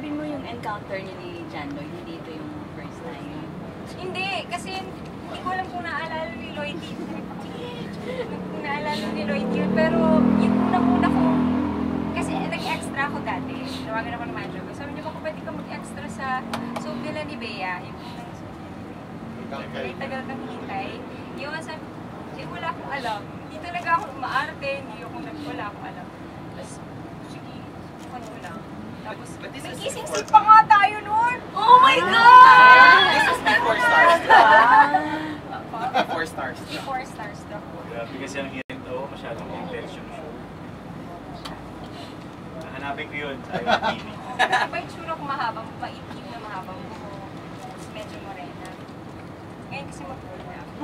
isipin mo yung encounter niya ni John Lloyd, hindi ito yung first time. Hindi, kasi hindi ko alam kung naalala ni Lloyd yun. Kung naalala ni Lloyd yun, pero yung unang-una ko, kasi nag-extra ako dati. Tawagan ako ng manager ko. Sabi niya, baka pwede ka mag-extra sa soap nila ni Bea. Yung unang soap nila ni Bea. May tagal kang hintay. Yung sabi ko, wala akong alam. Hindi talaga ako maarte, hindi ako wala akong alam. Tapos, sige, ano lang. Tapos, may kissing scene pa nga tayo noon! Oh my God! This is before stars. Before stars. Before stars daw. Grabe kasi ang hirap to, masyadong intention show. Hanapin ko yun sa TV. Iba yung tsura ko mahabang, maitim na mahabang buho. Tapos medyo morena. Ngayon kasi mag-roll na ako.